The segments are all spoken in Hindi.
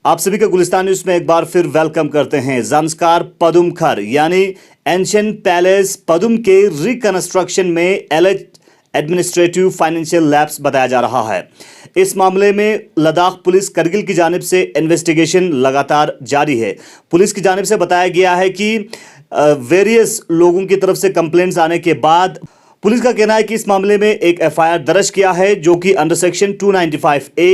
आप सभी का गुलिस्तान न्यूज में एक बार फिर वेलकम करते हैं। ज़ांस्कार पदुम खर यानी एंशिएंट पैलेस पदुम के रिकंस्ट्रक्शन में एडमिनिस्ट्रेटिव फाइनेंशियल लैप्स बताया जा रहा है। इस मामले में लद्दाख पुलिस करगिल की जानिब से इन्वेस्टिगेशन लगातार जारी है। पुलिस की जानिब से बताया गया है कि वेरियस लोगों की तरफ से कंप्लेंट्स आने के बाद पुलिस का कहना है कि इस मामले में एक एफआईआर दर्ज किया है, जो कि अंडर सेक्शन 295A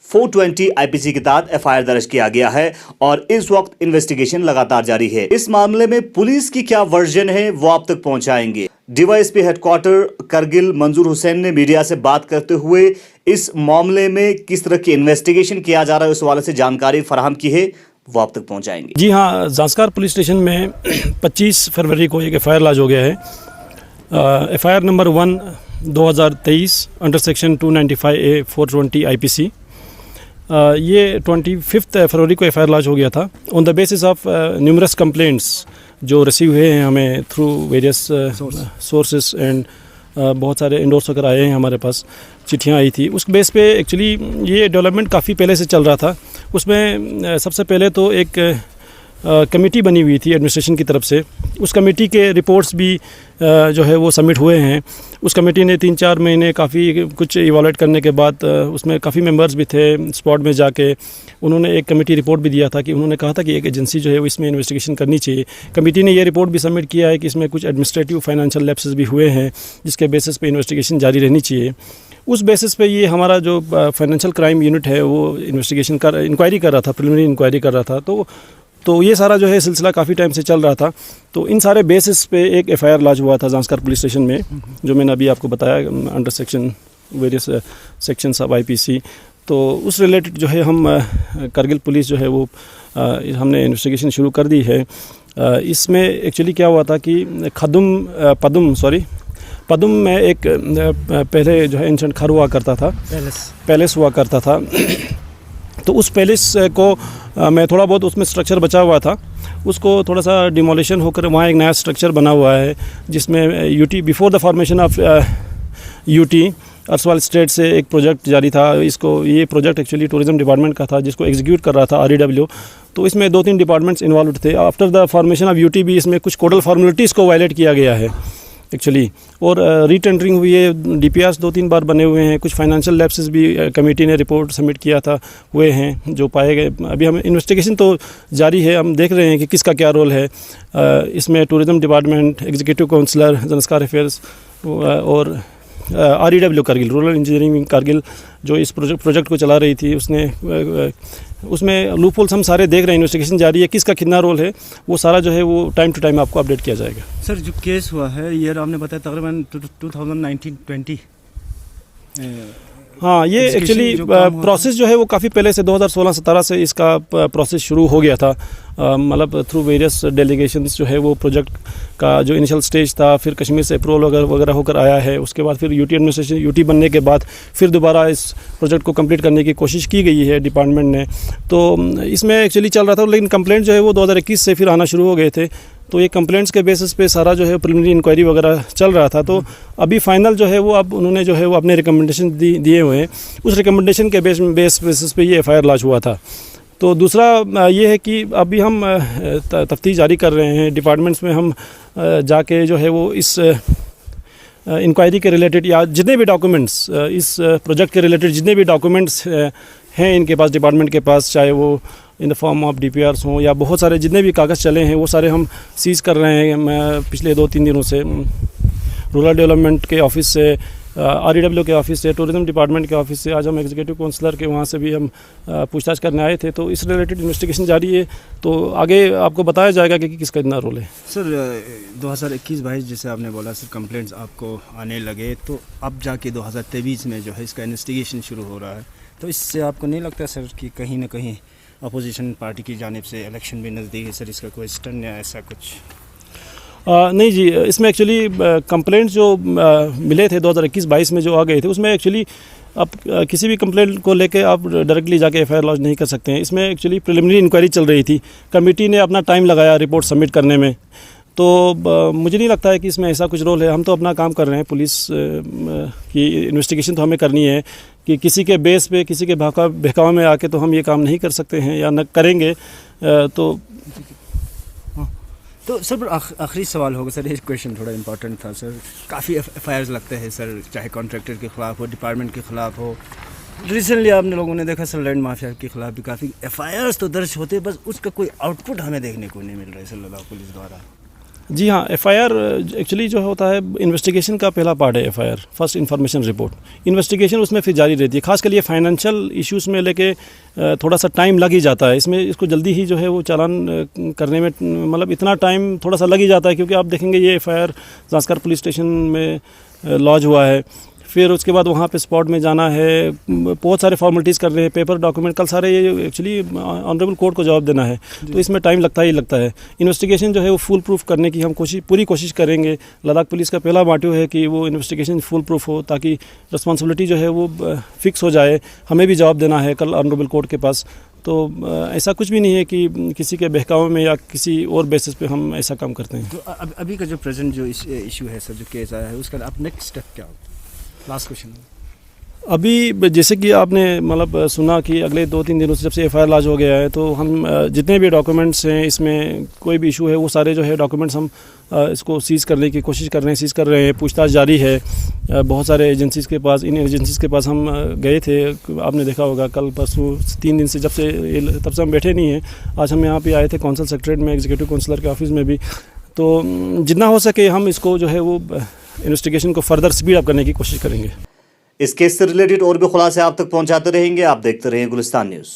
420 आईपीसी के तहत एफआईआर दर्ज किया गया है और इस वक्त इन्वेस्टिगेशन लगातार जारी है। इस मामले में पुलिस की क्या वर्जन है वो आप तक पहुंचाएंगे। डीवाईएसपी हेडक्वार्टर करगिल मंजूर हुसैन ने मीडिया से बात करते हुए इस मामले में किस तरह की इन्वेस्टिगेशन किया जा रहा है उस हवाले से जानकारी फराहम की है, वो आप तक पहुंचाएंगे। जी हाँ, ज़ांस्कार पुलिस स्टेशन में 25 फरवरी को एक एफआईआर लॉन्च हो गया है। FIR number 1 2023 under section 295A 420 IPC. ये 25 फरवरी को एफआईआर लॉन्च हो गया था on the basis of numerous complaints जो रिसीव हुए हैं हमें थ्रू वेरियस सोर्सेस एंड बहुत सारे इंडोर्स होकर आए हैं, हमारे पास चिट्ठियाँ आई थी। उस बेस पे एक्चुअली ये डेवलपमेंट काफ़ी पहले से चल रहा था। उसमें सबसे पहले तो एक कमेटी बनी हुई थी एडमिनिस्ट्रेशन की तरफ से। उस कमेटी के रिपोर्ट्स भी जो है वो सबमिट हुए हैं। उस कमेटी ने 3-4 महीने काफ़ी कुछ इवैल्यूएट करने के बाद उसमें काफ़ी मेंबर्स भी थे। स्पॉट में जाके उन्होंने एक कमेटी रिपोर्ट भी दिया था कि उन्होंने कहा था कि एक एजेंसी जो है वो इसमें इन्वेस्टिगेशन करनी चाहिए। कमेटी ने ये रिपोर्ट भी सबमिट किया है कि इसमें कुछ एडमिनिस्ट्रेटिव फाइनेंशियल लैप्सेस भी हुए हैं, जिसके बेसिस पे इन्वेस्टिगेशन जारी रहनी चाहिए। उस बेसिस पे ये हमारा जो फाइनेंशियल क्राइम यूनिट है वो इंक्वायरी कर रहा था, प्रिलिमिनरी इंक्वायरी कर रहा था। तो ये सारा जो है सिलसिला काफ़ी टाइम से चल रहा था। तो इन सारे बेसिस पे एक एफआईआर लॉन्च हुआ था ज़ांस्कार पुलिस स्टेशन में, जो मैंने अभी आपको बताया under section various sections of IPC. तो उस रिलेटेड जो है हम करगिल पुलिस जो है वो हमने इन्वेस्टिगेशन शुरू कर दी है। इसमें एक्चुअली क्या हुआ था कि पदुम में एक पहले जो है एंशिएंट खर हुआ करता था, पैलेस हुआ करता था। तो उस पैलेस को मैं थोड़ा बहुत उसमें स्ट्रक्चर बचा हुआ था, उसको थोड़ा सा डिमोलिशन होकर वहाँ एक नया स्ट्रक्चर बना हुआ है, जिसमें UT before the formation of UT अर्सवाल स्टेट से एक प्रोजेक्ट जारी था। ये प्रोजेक्ट एक्चुअली टूरिज्म डिपार्टमेंट का था, जिसको एग्जीक्यूट कर रहा था REW। तो इसमें 2-3 डिपार्टमेंट्स इन्वॉल्व थे। After the formation of UT भी इसमें कुछ कोडल फॉर्मेलिटीज़ को वायलेट किया गया है एक्चुअली, और रीटेंडरिंग हुई है। DPRs 2-3 बार बने हुए हैं। कुछ फाइनेंशियल लैप्सेस भी कमेटी ने रिपोर्ट सबमिट किया था हुए हैं जो पाए गए। अभी हम इन्वेस्टिगेशन तो जारी है, हम देख रहे हैं कि किसका क्या रोल है इसमें। Tourism department, executive councillor, Zanskar affairs और REW Kargil, rural engineering Kargil जो इस प्रोजेक्ट को चला रही थी, उसमें लूपहोल्स हम सारे देख रहे हैं। इन्वेस्टिगेशन जारी है, किसका कितना रोल है वो सारा जो है वो टाइम टू टाइम आपको अपडेट किया जाएगा। सर, जो केस हुआ है ये आपने बताया तकरीबन 2019-20 हाँ, ये एक्चुअली प्रोसेस जो है वो काफ़ी पहले से 2016-17 से इसका प्रोसेस शुरू हो गया था। मतलब थ्रू वेरियस डेलीगेशंस जो है वो प्रोजेक्ट का जो इनिशियल स्टेज था, फिर कश्मीर से अप्रूवल वगैरह होकर आया है। उसके बाद फिर यूटी एडमिनिस्ट्रेशन, यूटी बनने के बाद फिर दोबारा इस प्रोजेक्ट को कंप्लीट करने की कोशिश की गई है डिपार्टमेंट ने। तो इसमें एक्चुअली चल रहा था, लेकिन कंप्लेंट जो है वो 2021 से फिर आना शुरू हो गए थे। तो ये कंप्लेंट्स के बेसिस पे सारा जो है प्रिलिमिनरी इंक्वायरी वगैरह चल रहा था। तो अभी फाइनल जो है वो अब उन्होंने जो है वो अपने रिकमेंडेशन दिए हुए हैं। उस रिकमेंडेशन के बेसिस पे ये एफआईआर लॉन्च हुआ था। तो दूसरा ये है कि अभी हम तफ्तीश जारी कर रहे हैं डिपार्टमेंट्स में। हम जाके जो है वो इस इंक्वायरी के रिलेटेड या जितने भी डॉक्यूमेंट्स इस प्रोजेक्ट के रिलेटेड जितने भी डॉक्यूमेंट्स हैं इनके पास, डिपार्टमेंट के पास, चाहे वो in the form of DPRs हों या बहुत सारे जितने भी कागज़ चले हैं, वो सारे हम सीज़ कर रहे हैं। मैं पिछले 2-3 दिनों से रूरल डेवलपमेंट के ऑफिस से, REW के ऑफिस से, टूरिज्म डिपार्टमेंट के ऑफिस से, आज हम एग्जीक्यूटिव काउंसलर के वहाँ से भी हम पूछताछ करने आए थे। तो इस रिलेटेड इन्वेस्टिगेशन जारी है। तो आगे आपको बताया जाएगा कि किसका इतना रोल है। सर, 2021-22 जैसे आपने बोला सर कंप्लेंट्स आपको आने लगे, तो अब जाके 2023 में जो है इसका इन्वेस्टिगेशन शुरू हो रहा है। तो इससे आपको नहीं लगता सर कि कहीं ना कहीं अपोजिशन पार्टी की जानिब से इलेक्शन भी नज़दीक है सर, इसका कोई स्टर्न या ऐसा कुछ? नहीं जी, इसमें एक्चुअली कंप्लेंट्स जो मिले थे 2021-22 में जो आ गए थे, उसमें एक्चुअली आप किसी भी कंप्लेंट को लेके आप डायरेक्टली जाके एफआईआर लॉन्च नहीं कर सकते हैं। इसमें एक्चुअली प्रिलिमिनरी इंक्वायरी चल रही थी। कमेटी ने अपना टाइम लगाया रिपोर्ट सबमिट करने में। तो मुझे नहीं लगता है कि इसमें ऐसा कुछ रोल है। हम तो अपना काम कर रहे हैं, पुलिस की इन्वेस्टिगेशन तो हमें करनी है कि किसी के बेस पे, किसी के बहकावे में आके तो हम ये काम नहीं कर सकते हैं या न करेंगे। तो सर आखिरी सवाल होगा सर, एक क्वेश्चन थोड़ा इंपॉर्टेंट था सर। काफ़ी एफआईआर्स लगते हैं सर, चाहे कॉन्ट्रैक्टर के ख़िलाफ़ हो, डिपार्टमेंट के ख़िलाफ़ हो। रिसेंटली आपने लोगों ने देखा सर, लैंड माफिया के ख़िलाफ़ भी काफ़ी एफआईआर्स तो दर्ज होते, बस उसका कोई आउटपुट हमें देखने को नहीं मिल रहा है सर लद्दाख पुलिस द्वारा। जी हाँ, एफआईआर एक्चुअली जो होता है इन्वेस्टिगेशन का पहला पार्ट है FIR, first information report. Investigation उसमें फिर जारी रहती है। खासकर ये फाइनेंशियल इश्यूज़ में लेके थोड़ा सा टाइम लग ही जाता है इसमें। इसको जल्दी ही जो है वो चालान करने में मतलब इतना टाइम थोड़ा सा लग ही जाता है, क्योंकि आप देखेंगे ये एफआईआर ज़ांस्कर पुलिस स्टेशन में लॉन्च हुआ है, फिर उसके बाद वहाँ पे स्पॉट में जाना है, बहुत सारे फॉर्मेलिटीज़ कर रहे हैं, पेपर डॉक्यूमेंट कल सारे, ये एक्चुअली ऑनरेबल कोर्ट को जवाब देना है, तो इसमें टाइम लगता ही लगता है। इन्वेस्टिगेशन जो है वो फुल प्रूफ करने की हम पूरी कोशिश करेंगे। लद्दाख पुलिस का पहला मोटिव है कि वो इन्वेस्टिगेशन फुल प्रूफ हो, ताकि रिस्पॉन्सिबिलिटी जो है वो फिक्स हो जाए। हमें भी जवाब देना है कल ऑनरेबल कोर्ट के पास। तो ऐसा कुछ भी नहीं है कि किसी के बहकावे में या किसी और बेसिस पे हम ऐसा काम करते हैं। तो अभी का जो प्रेजेंट जो इशू है सर, जो केस आया है, उसका अब नेक्स्ट स्टेप क्या होगा? Last question. अभी जैसे कि आपने मतलब सुना कि अगले 2-3 दिनों से जब से एफआईआर लॉन्च हो गया है, तो हम जितने भी डॉक्यूमेंट्स हैं, इसमें कोई भी इशू है, वो सारे जो है डॉक्यूमेंट्स हम इसको सीज़ करने की कोशिश कर रहे हैं, सीज़ कर रहे हैं। पूछताछ जारी है बहुत सारे एजेंसीज़ के पास। इन एजेंसीज़ के पास हम गए थे, आपने देखा होगा कल परसों 3 दिन से, तब से हम बैठे नहीं हैं। आज हम यहाँ पे आए थे कौंसल सेक्रेटरीट में, एग्जीक्यूटिव काउंसलर के ऑफिस में भी। तो जितना हो सके हम इसको जो है वो इन्वेस्टिगेशन को फर्दर स्पीड अप करने की कोशिश करेंगे। इस केस से रिलेटेड और भी खुलासे आप तक पहुंचाते रहेंगे। आप देखते रहें गुलिस्तान न्यूज़।